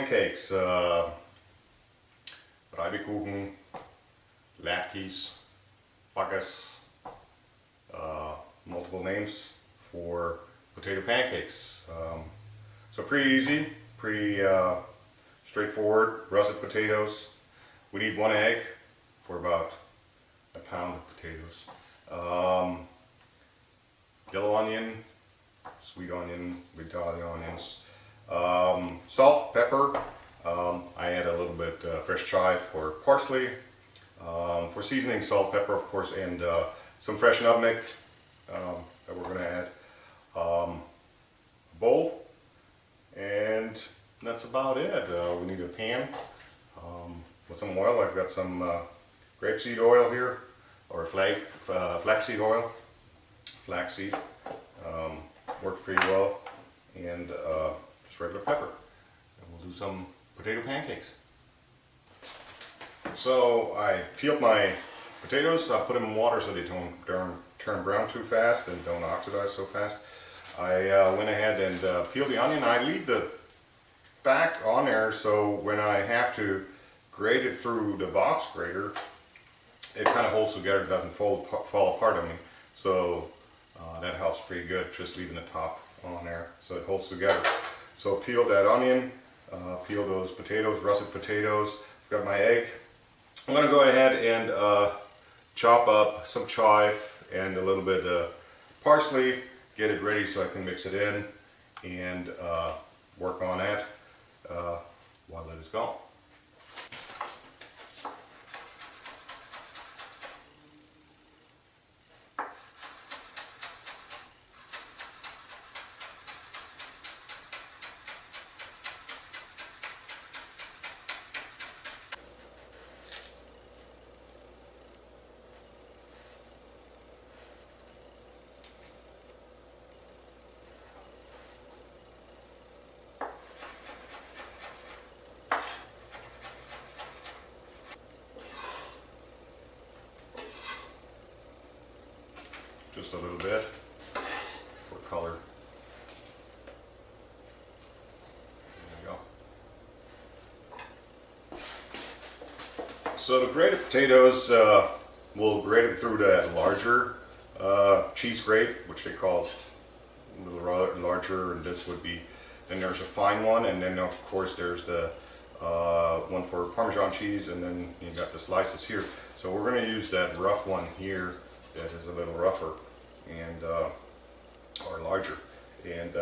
pancakes, Reibekuchen, latkes, bakkes, multiple names for potato pancakes. So pretty easy, pretty straightforward. Russet potatoes. We need 1 egg for about a pound of potatoes. Yellow onion, sweet onion, Italian onions, salt, pepper. I add a little bit fresh chive for parsley. For seasoning, salt, pepper, of course, and some fresh nutmeg that we're going to add. A bowl, and that's about it. We need a pan with some oil. I've got some grapeseed oil here, or flaxseed oil. Flaxseed works pretty well, and just regular pepper. And we'll do some potato pancakes. So I peeled my potatoes. I put them in water so they don't turn brown too fast and don't oxidize so fast. I went ahead and peeled the onion. I leave the back on there so when I have to grate it through the box grater, it kind of holds together, it doesn't fall apart on me. So that helps pretty good, just leaving the top on there so it holds together. So peel that onion, peel those potatoes, russet potatoes. I've got my egg. I'm going to go ahead and chop up some chive and a little bit of parsley, get it ready so I can mix it in and work on that while it is gone. Just a little bit for color. There we go. So the grated potatoes, we'll grate it through that larger cheese grate, which they call a little larger, and this would be, then there's a fine one, and then of course there's the one for Parmesan cheese, and then you got the slices here. So we're going to use that rough one here that is a little rougher and or larger, and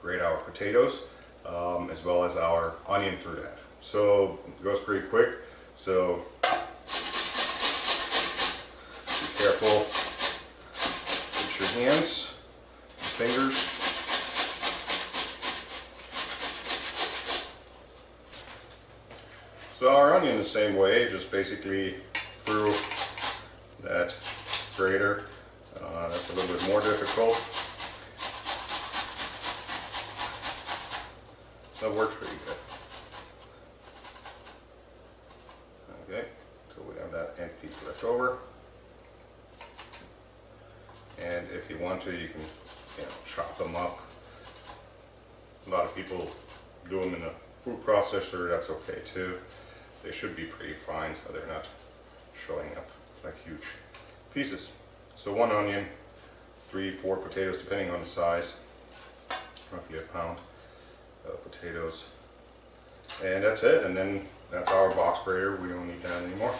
grate our potatoes as well as our onion through that. So it goes pretty quick, so be careful with your hands and fingers. So our onion the same way, just basically through that grater. That's a little bit more difficult. That works pretty good. Okay, so we have that empty left over. And if you want to, you can chop them up. A lot of people do them in a food processor. That's okay too. They should be pretty fine, so they're not showing up like huge pieces. So 1 onion, 3-4 potatoes, depending on the size, roughly a pound of potatoes. And that's it, and then that's our box grater. We don't need that anymore.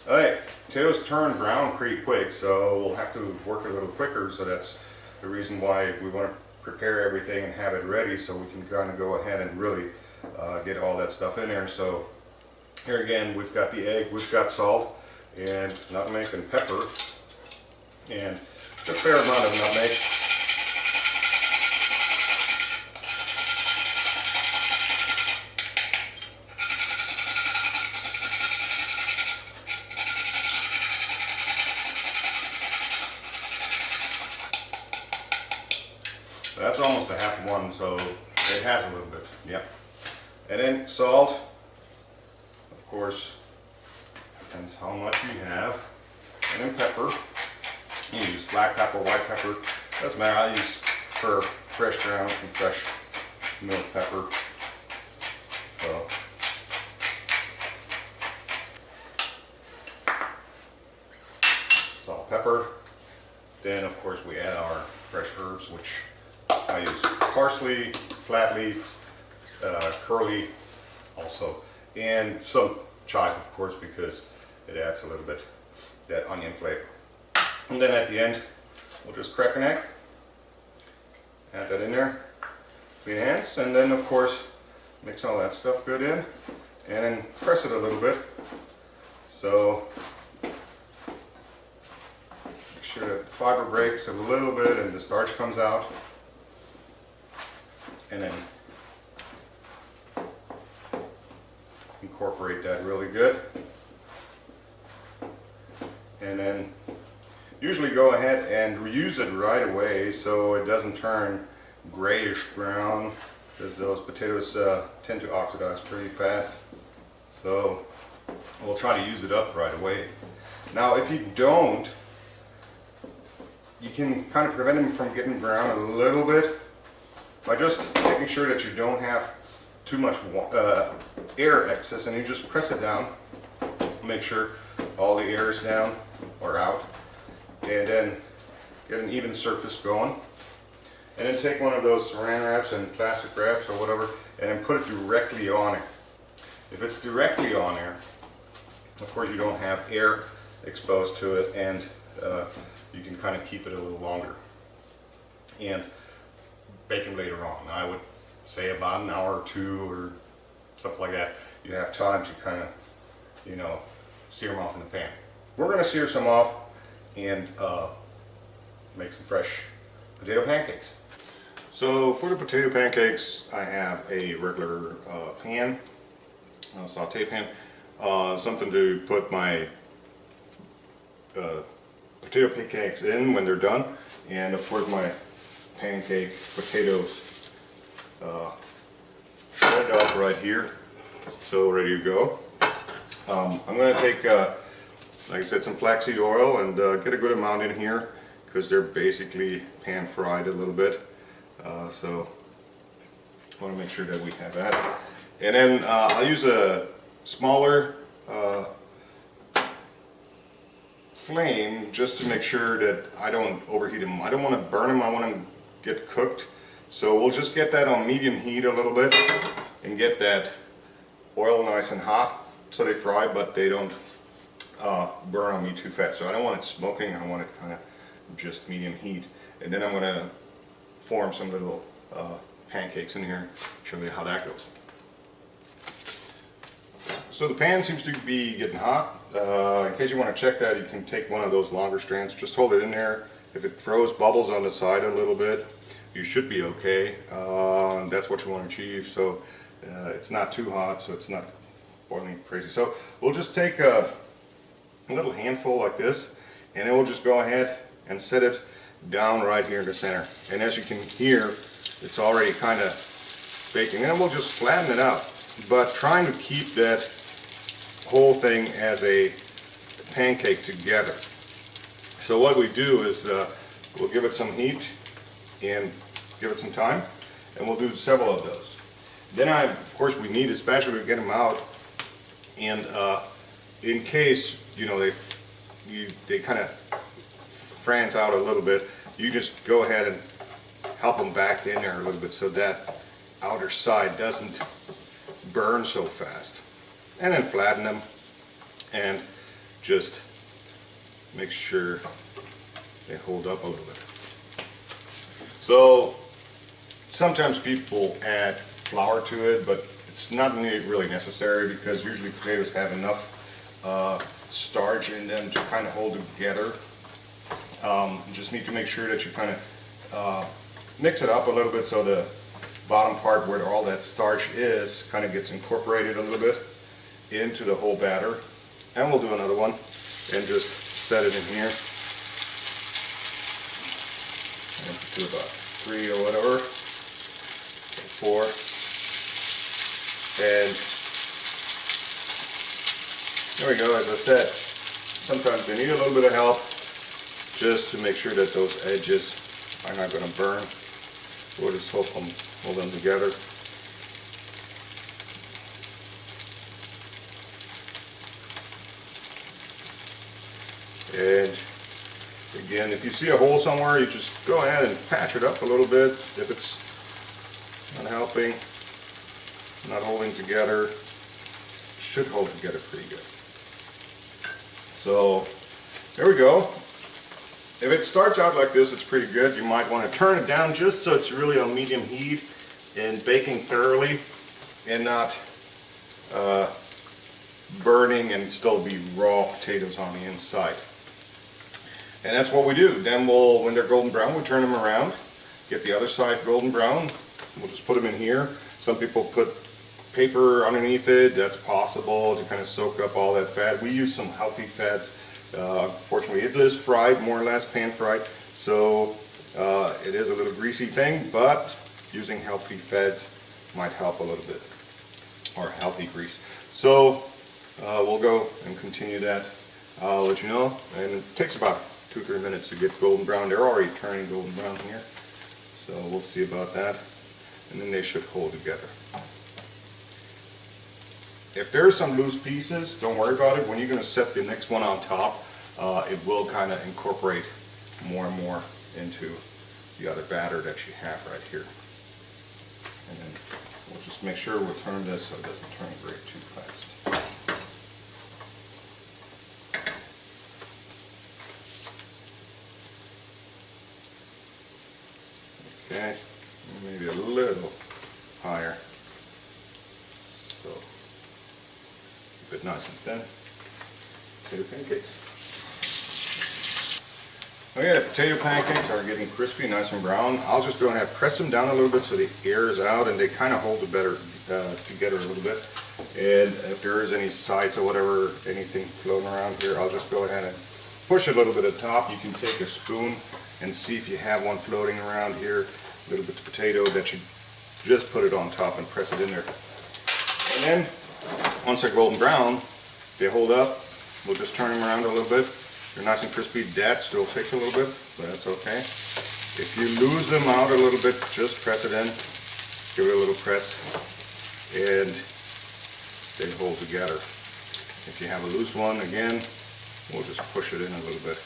Alright, potatoes turn brown pretty quick, so we'll have to work a little quicker, so that's the reason why we want to prepare everything and have it ready so we can kind of go ahead and really get all that stuff in there. So here again, we've got the egg, we've got salt, and nutmeg and pepper. And a fair amount of nutmeg. So that's almost a half one, so it has a little bit. Yep. And then salt, of course, depends how much you have. And then pepper. You can use black pepper, white pepper, doesn't matter. I use fresh ground and fresh milled pepper. pepper. Then of course we add our fresh herbs, which I use parsley, flat leaf, curly also, and some chive of course, because it adds a little bit that onion flavor. And then at the end we'll just crack an egg, add that in there, clean hands, and then of course mix all that stuff good in, and then press it a little bit. So make sure that the fiber breaks a little bit and the starch comes out. And then incorporate that really good. And then usually go ahead and reuse it right away so it doesn't turn grayish brown, because those potatoes tend to oxidize pretty fast. So we'll try to use it up right away. Now if you don't, you can kind of prevent them from getting brown a little bit by just making sure that you don't have too much air excess, and you just press it down, make sure all the air is down or out, and then get an even surface going. And then take one of those saran wraps and plastic wraps or whatever, and then put it directly on it. If it's directly on there, of course you don't have air exposed to it, and you can kind of keep it a little longer and bake them later on. I would say about an hour or two or something like that. You have time to kind of, you know, sear them off in the pan. We're going to sear some off and make some fresh potato pancakes. So for the potato pancakes, I have a regular pan, a saute pan, something to put my potato pancakes in when they're done, and of course my pancake potatoes shredded up right here, so ready to go. I'm going to take, like I said, some flaxseed oil and get a good amount in here, because they're basically pan fried a little bit. So I want to make sure that we have that. And then I'll use a smaller flame just to make sure that I don't overheat them. I don't want to burn them, I want them to get cooked. So we'll just get that on medium heat a little bit and get that oil nice and hot so they fry, but they don't burn on me too fast. So I don't want it smoking, I want it kind of just medium heat. And then I'm going to form some little pancakes in here, show you how that goes. So the pan seems to be getting hot. In case you want to check that, you can take one of those longer strands, just hold it in there. If it throws bubbles on the side a little bit, you should be okay. That's what you want to achieve. So it's not too hot, so it's not boiling crazy. So we'll just take a little handful like this, and then we'll just go ahead and set it down right here in the center. And as you can hear, it's already kind of baking. And we'll just flatten it out, but trying to keep that whole thing as a pancake together. So what we do is we'll give it some heat and give it some time, and we'll do several of those. Then of course we need a spatula to get them out, and in case, you know, they kind of France out a little bit, you just go ahead and help them back in there a little bit so that outer side doesn't burn so fast. And then flatten them and just make sure they hold up a little bit. So sometimes people add flour to it, but it's not really necessary, because usually potatoes have enough starch in them to kind of hold it together. You just need to make sure that you kind of mix it up a little bit so the bottom part where all that starch is kind of gets incorporated a little bit into the whole batter. And we'll do another one and just set it in here. And do about 3 or whatever, 4. And there we go. As I said, sometimes they need a little bit of help just to make sure that those edges are not going to burn. We'll just hold them together. And Again, if you see a hole somewhere, you just go ahead and patch it up a little bit. If it's not helping, not holding together, should hold together pretty good. So there we go. If it starts out like this, it's pretty good. You might want to turn it down just so it's really on medium heat and baking thoroughly and not burning and still be raw potatoes on the inside. And that's what we do. Then when they're golden brown, we turn them around, get the other side golden brown. We'll just put them in here. Some people put paper underneath it. That's possible to kind of soak up all that fat. We use some healthy fat. Fortunately, it is fried, more or less pan fried. So it is a little greasy thing, but using healthy fats might help a little bit, or healthy grease. So we'll go and continue that. I'll let you know. And it takes about 2-3 minutes to get golden brown. They're already turning golden brown here. So we'll see about that. And then they should hold together. If there's some loose pieces, don't worry about it. When you're going to set the next one on top, it will kind of incorporate more and more into the other batter that you have right here. And then we'll just make sure we'll turn this so it doesn't turn gray too fast. Okay, maybe a little higher. So keep it nice and thin. Potato pancakes. Okay, the potato pancakes are getting crispy, nice and brown. I'll just go ahead and press them down a little bit so the air is out and they kind of hold it better together a little bit. And if there is any sides or whatever, anything floating around here, I'll just go ahead and push a little bit at the top. You can take a spoon and see if you have one floating around here, a little bit of potato, that you just put it on top and press it in there. And then once they're golden brown, they hold up. We'll just turn them around a little bit. They're nice and crispy. That still takes a little bit, but that's okay. If you lose them out a little bit, just press it in. Give it a little press, and they hold together. If you have a loose one, again, we'll just push it in a little bit.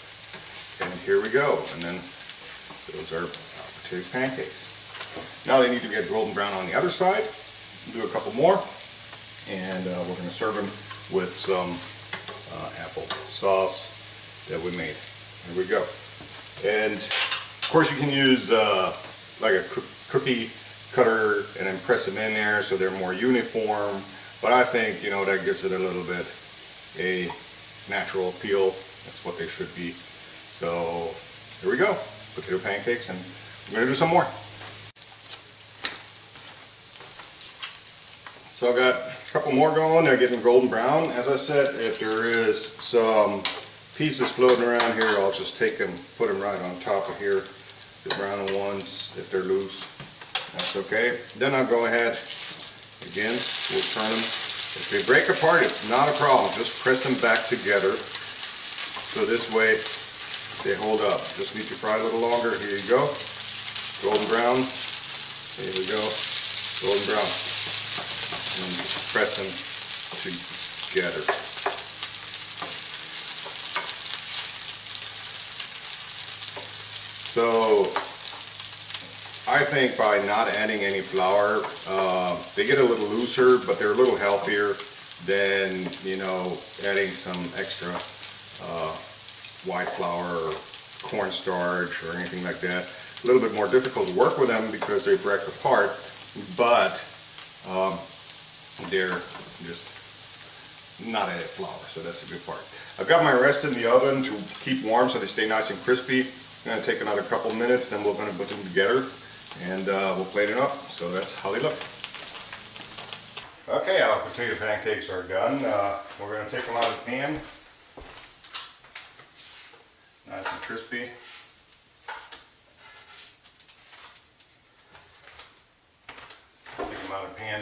And here we go. And then those are potato pancakes. Now they need to get golden brown on the other side. Do a couple more, and we're going to serve them with some apple sauce that we made. Here we go. And of course you can use like a cookie cutter and then press them in there so they're more uniform. But I think, you know, that gives it a little bit a natural appeal. That's what they should be. So here we go. Potato pancakes, and we're going to do some more. So I've got a couple more going. They're getting golden brown. As I said, if there is some pieces floating around here, I'll just take them, put them right on top of here. The brown ones, if they're loose, that's okay. Then I'll go ahead, again, we'll turn them. If they break apart, it's not a problem. Just press them back together. So this way, they hold up. Just need to fry a little longer. Here you go. Golden brown. Here we go. Golden brown. And just press them together. So I think by not adding any flour, they get a little looser, but they're a little healthier than, you know, adding some extra white flour or cornstarch or anything like that. A little bit more difficult to work with them because they break apart, but they're just not added flour, so that's a good part. I've got my rest in the oven to keep warm so they stay nice and crispy. I'm going to take another couple minutes, then we're going to put them together and we'll plate it up. So that's how they look. Okay, our potato pancakes are done. We're going to take them out of the pan. Nice and crispy. Take them out of the pan.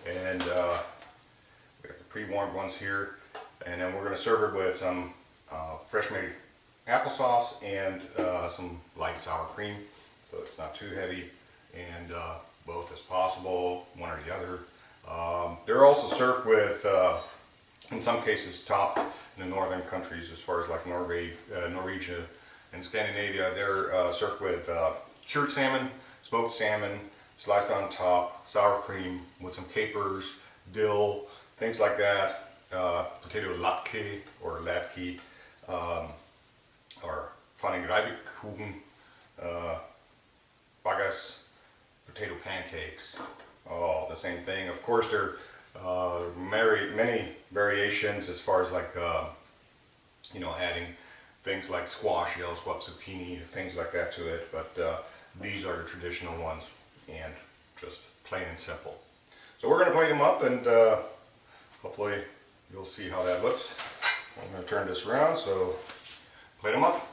And we have the pre-warmed ones here. And then we're going to serve it with some fresh made applesauce and some light sour cream, so it's not too heavy, and both as possible, one or the other. They're also served with in some cases topped in the northern countries, as far as like Norwegia and Scandinavia. They're served with cured salmon, smoked salmon, sliced on top, sour cream with some capers, dill, things like that. Potato latke or latke, or pannekuchen, bagas, potato pancakes. Oh, the same thing. Of course, there are many variations as far as like you know, adding things like squash, yellow squash, zucchini, things like that to it. But these are the traditional ones, and just plain and simple. So we're going to plate them up, and hopefully you'll see how that looks. I'm going to turn this around, so plate them up.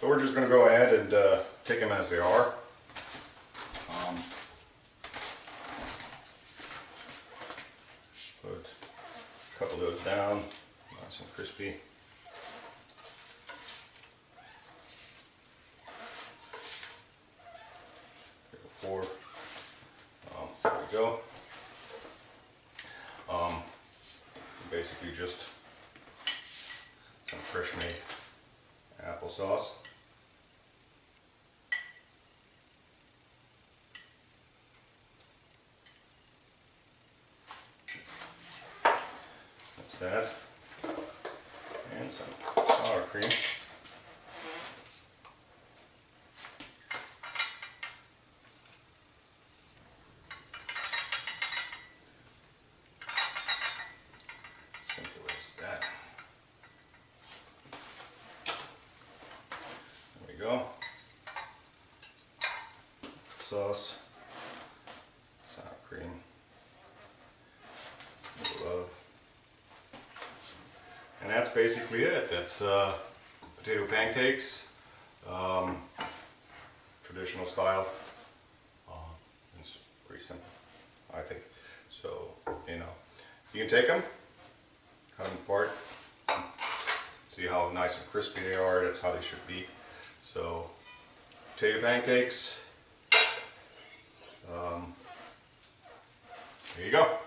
So we're just going to go ahead and take them as they are. Put a couple of those down, nice and crispy. There we go. Basically just some fresh made applesauce. That's that. And some sour cream. That. There we go. Sauce, sour cream, love, and that's basically it. That's potato pancakes, traditional style. It's pretty simple, I think. So, you know, you can take them, cut them apart, see how nice and crispy they are. That's how they should be. So, potato pancakes. There you go.